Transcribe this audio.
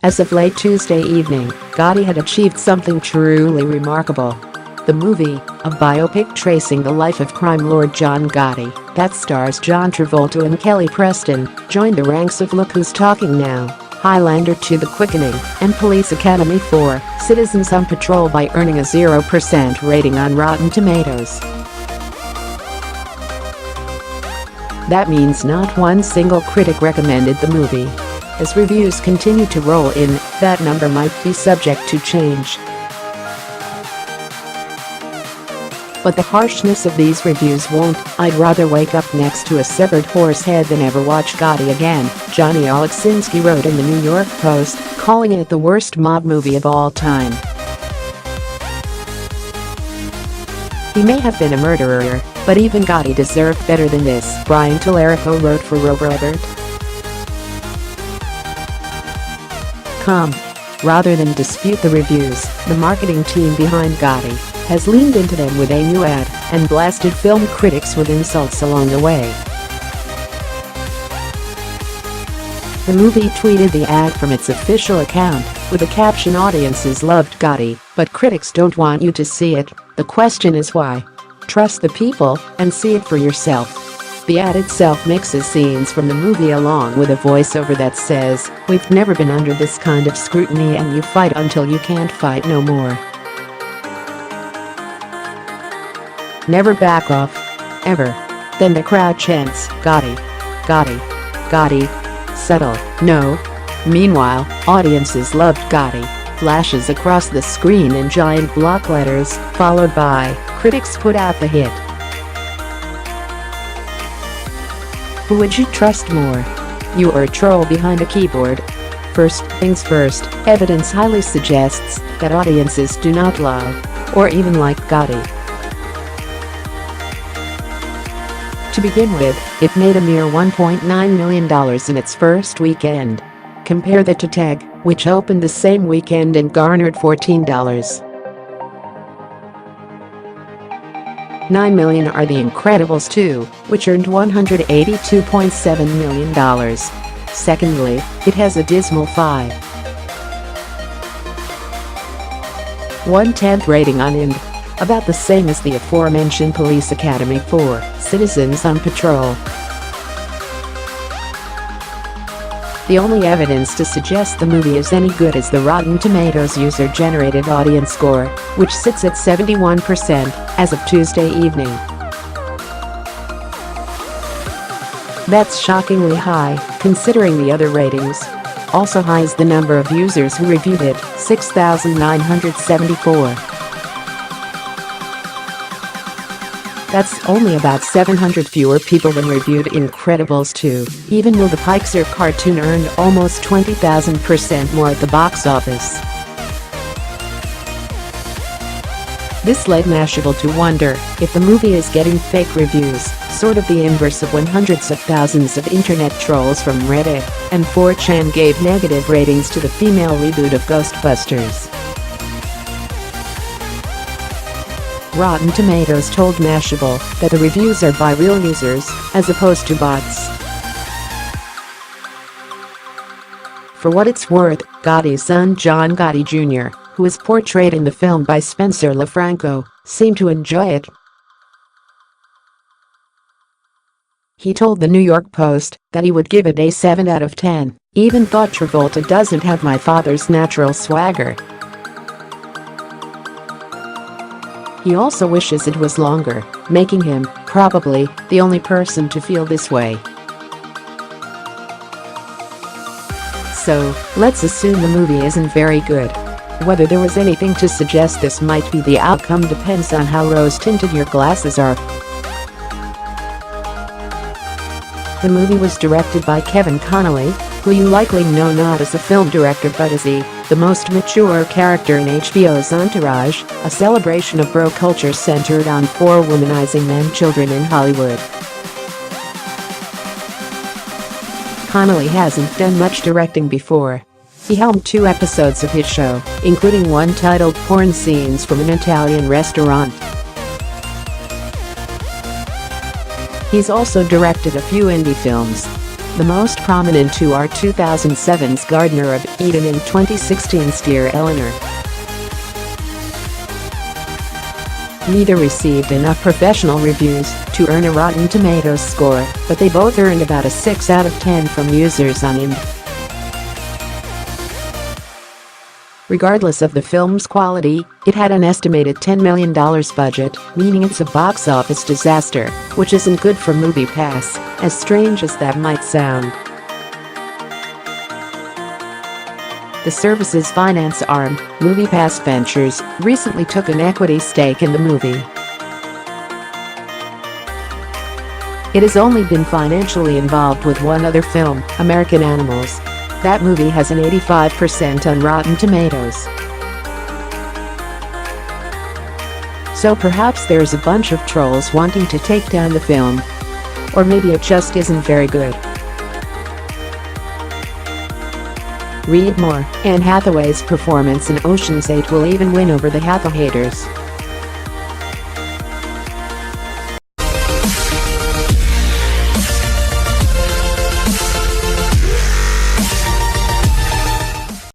As of late Tuesday evening, Gotti had achieved something truly remarkable. The movie, a biopic tracing the life of crime lord John Gotti, that stars John Travolta and Kelly Preston, joined the ranks of Look Who's Talking Now, Highlander II, The Quickening, and Police Academy 4, Citizens on Patrol by earning a 0% rating on Rotten Tomatoes. That means not one single critic recommended the movie. As reviews continue to roll in, that number might be subject to change. But the harshness of these reviews won't. I'd rather wake up next to a severed horse head than ever watch Gotti again, Johnny Oleksinski wrote in the New York Post, calling it the worst mob movie of all time. He may have been a murderer, but even Gotti deserved better than this, Brian Tallerico wrote for Robert. Rather than dispute the reviews, the marketing team behind Gotti has leaned into them with a new ad and blasted film critics with insults along the way. The movie tweeted the ad from its official account with the caption, "Audiences loved Gotti, but critics don't want you to see it. The question is why? Trust the people and see it for yourself." The ad itself mixes scenes from the movie along with a voiceover that says, "We've never been under this kind of scrutiny and you fight until you can't fight no more. Never back off. Ever." Then the crowd chants, "Gotti, Gotti, Gotti. Settle, no." Meanwhile, audiences loved Gotti flashes across the screen in giant block letters, followed by, "Critics put out the hit." Who would you trust more? You or a troll behind a keyboard? First things first, evidence highly suggests that audiences do not love or even like Gotti. To begin with, it made a mere $1.9 million in its first weekend. Compare that to Tag, which opened the same weekend and garnered $14. $9 million are The Incredibles 2, which earned $182.7 million. Secondly, it has a dismal 5.1 rating on IMDb, about the same as the aforementioned Police Academy 4, Citizens on Patrol. The only evidence to suggest the movie is any good is the Rotten Tomatoes user-generated audience score, which sits at 71% as of Tuesday evening. That's shockingly high, considering the other ratings. Also high is the number of users who reviewed it, 6,974. That's only about 700 fewer people than reviewed Incredibles 2, even though the Pixar cartoon earned almost 20,000% more at the box office. This led Mashable to wonder if the movie is getting fake reviews, sort of the inverse of when hundreds of thousands of internet trolls from Reddit and 4chan gave negative ratings to the female reboot of Ghostbusters. Rotten Tomatoes told Mashable that the reviews are by real users, as opposed to bots. For what it's worth, Gotti's son John Gotti Jr., who is portrayed in the film by Spencer Lofranco, seemed to enjoy it. He told the New York Post that he would give it a 7 out of 10, even thought Travolta doesn't have my father's natural swagger. He also wishes it was longer, making him, probably, the only person to feel this way. So, let's assume the movie isn't very good. Whether there was anything to suggest this might be the outcome depends on how rose-tinted your glasses are. The movie was directed by Connolly, who you likely know not as a film director but as the most mature character in HBO's Entourage, a celebration of bro culture centered on 4 womanizing men children in Hollywood. Connolly hasn't done much directing before. He helmed 2 episodes of his show, including one titled Porn Scenes from an Italian Restaurant. He's also directed a few indie films. The most prominent two are 2007's Gardener of Eden and 2016's Dear Eleanor. Neither received enough professional reviews to earn a Rotten Tomatoes score, but they both earned about a 6 out of 10 from users on IMDb. Regardless of the film's quality, it had an estimated $10 million budget, meaning it's a box office disaster, which isn't good for MoviePass, as strange as that might sound. The service's finance arm, MoviePass Ventures, recently took an equity stake in the movie. It has only been financially involved with one other film, American Animals. That movie has an 85% on Rotten Tomatoes. So perhaps there's a bunch of trolls wanting to take down the film. Or maybe it just isn't very good. Read more. Anne Hathaway's performance in Ocean's 8 will even win over the Hathaway haters.